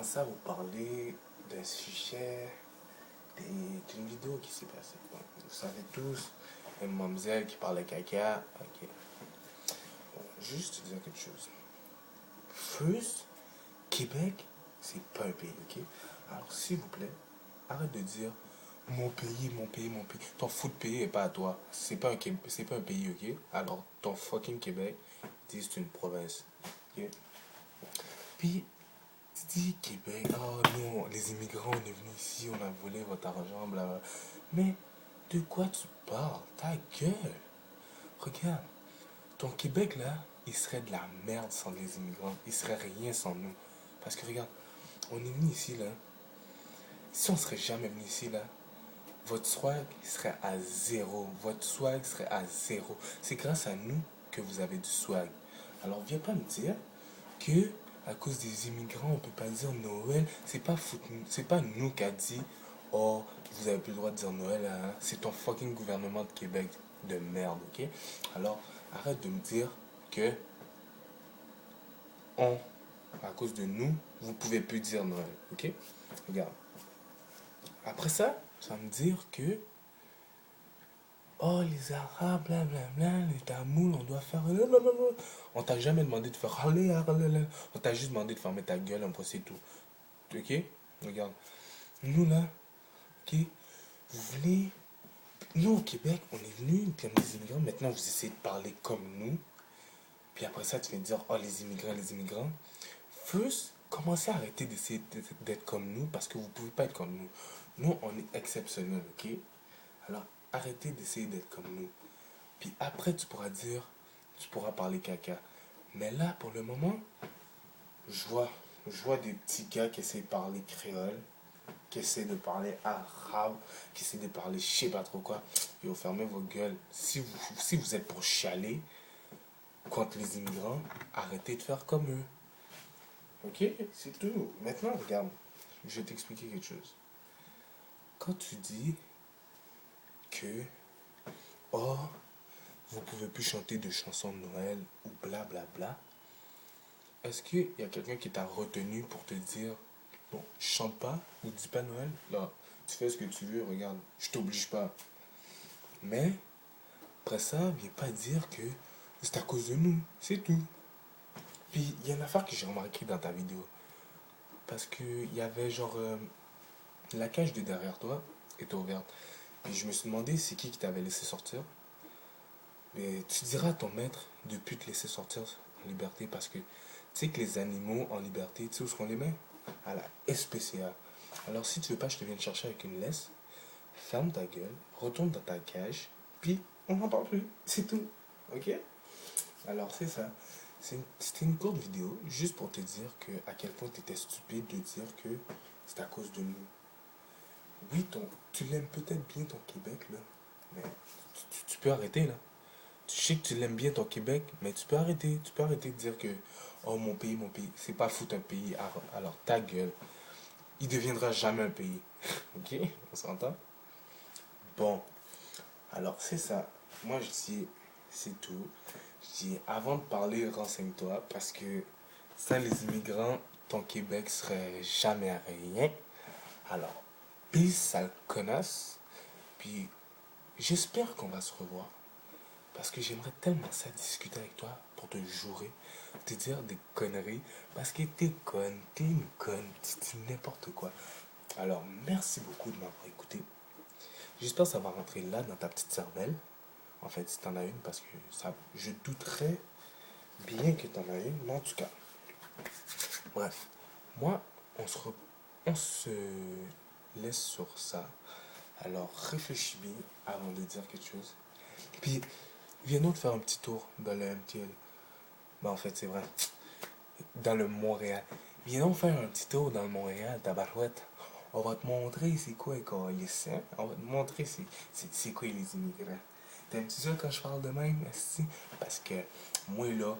commencer à vous parler d'un sujet, d'une vidéo qui s'est passée. Bon, vous savez tous, une mademoiselle qui parlait caca. Ok. Bon, juste dire quelque chose. First, Québec, c'est pas un pays, ok? Alors, s'il vous plaît, arrête de dire mon pays, mon pays, mon pays. Ton foot pays est pas à toi. C'est pas un pays, ok? Alors, ton fucking Québec, dis c'est une province, ok? Puis, tu dis Québec, oh non, les immigrants, on est venus ici, on a volé votre argent, blablabla. Mais de quoi tu parles? Ta gueule! Regarde, ton Québec là, il serait de la merde sans les immigrants. Il serait rien sans nous. Parce que regarde, on est venu ici là. Si on serait jamais venu ici là, votre swag serait à zéro. Votre swag serait à zéro. C'est grâce à nous que vous avez du swag. Alors viens pas me dire que à cause des immigrants, on peut pas dire Noël. C'est pas nous qui a dit oh vous avez plus le droit de dire Noël. Hein. C'est ton fucking gouvernement de Québec de merde, ok? Alors arrête de me dire que on, à cause de nous, vous pouvez plus dire Noël, ok? Regarde. Après ça, ça va me dire que oh, les Arabes, blablabla, les Tamouls, on doit faire. On t'a jamais demandé de faire. On t'a juste demandé de fermer ta gueule, après c'est tout. Ok? Regarde. Nous là, ok? Vous venez. Nous au Québec, on est venus comme des immigrants. Maintenant, vous essayez de parler comme nous. Puis après ça, tu viens de dire, oh, les immigrants, les immigrants. First, commencez à arrêter d'essayer d'être comme nous parce que vous pouvez pas être comme nous. Nous, on est exceptionnels, ok? Alors, arrêtez d'essayer d'être comme nous. Puis après, tu pourras parler caca. Mais là, pour le moment, je vois, je vois des petits gars qui essaient de parler créole, qui essaient de parler arabe, qui essaient de parler je sais pas trop quoi. Et vous fermez vos gueules. Si vous êtes pour chialer contre les immigrants, arrêtez de faire comme eux. Ok? C'est tout. Maintenant, regarde, je vais t'expliquer quelque chose. Quand tu dis que, oh, vous pouvez plus chanter de chansons de Noël ou blablabla, bla bla, est-ce qu'il y a quelqu'un qui t'a retenu pour te dire bon, chante pas ou dis pas Noël? Là, tu fais ce que tu veux, regarde, je t'oblige pas. Mais, après ça, viens pas dire que c'est à cause de nous, c'est tout. Puis, il y a une affaire que j'ai remarqué dans ta vidéo. Parce que il y avait genre la cage de derrière toi était ouverte. Puis je me suis demandé c'est qui t'avait laissé sortir. Mais tu diras à ton maître de ne plus te laisser sortir en liberté parce que tu sais que les animaux en liberté, tu sais où est-ce qu'on les met? À la SPCA. Alors si tu veux pas, je te viens te chercher avec une laisse, ferme ta gueule, retourne dans ta cage, puis on n'en parle plus. C'est tout. Ok? Alors c'est ça. C'était une courte vidéo juste pour te dire que à quel point tu étais stupide de dire que c'est à cause de nous. Oui, tu l'aimes peut-être bien ton Québec là, mais tu peux arrêter là. Tu sais que tu l'aimes bien ton Québec, mais tu peux arrêter. Tu peux arrêter de dire que oh mon pays, c'est pas foutre un pays. Alors ta gueule, il deviendra jamais un pays. Ok? On s'entend? Bon, alors c'est ça. Moi je dis, c'est tout. Je dis, avant de parler, renseigne-toi parce que ça, les immigrants, ton Québec serait jamais rien. Alors, peace, sale connasse. Puis j'espère qu'on va se revoir. Parce que j'aimerais tellement ça discuter avec toi pour te jurer, te dire des conneries. Parce que t'es conne, t'es une conne, tu dis n'importe quoi. Alors, merci beaucoup de m'avoir écouté. J'espère que ça va rentrer là dans ta petite cervelle. En fait, si t'en as une, parce que ça, je douterais bien que t'en as une. Mais en tout cas, bref. Moi, on se laisse sur ça. Alors, réfléchis bien avant de dire quelque chose. Puis, viens nous faire un petit tour dans le MTL. Ben, en fait, c'est vrai. Dans le Montréal. Viens donc faire un petit tour dans le Montréal, tabarouette. On va te montrer c'est quoi les hein? On va te montrer c'est quoi les immigrants. T'aimes-tu ça quand je parle de même, esti? Parce que moi là,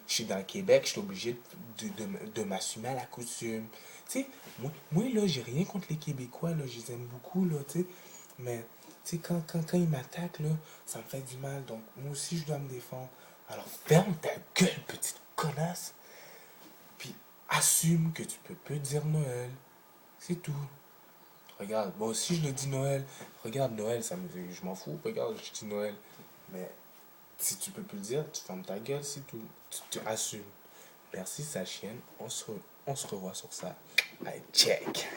je suis dans le Québec, je suis obligé de m'assumer à la coutume. Tu sais, moi là, j'ai rien contre les Québécois, là, je les aime beaucoup, là, tu sais. Mais, tu sais, quand ils m'attaquent, là, ça me fait du mal. Donc, moi aussi, je dois me défendre. Alors, ferme ta gueule, petite connasse. Puis, assume que tu peux plus dire Noël. C'est tout. Regarde, bon, si je le dis Noël, regarde Noël, je m'en fous, regarde, je dis Noël. Mais si tu peux plus le dire, tu fermes ta gueule, c'est tout. Tu assumes. Merci, sa chienne. On se revoit sur ça. Allez, check.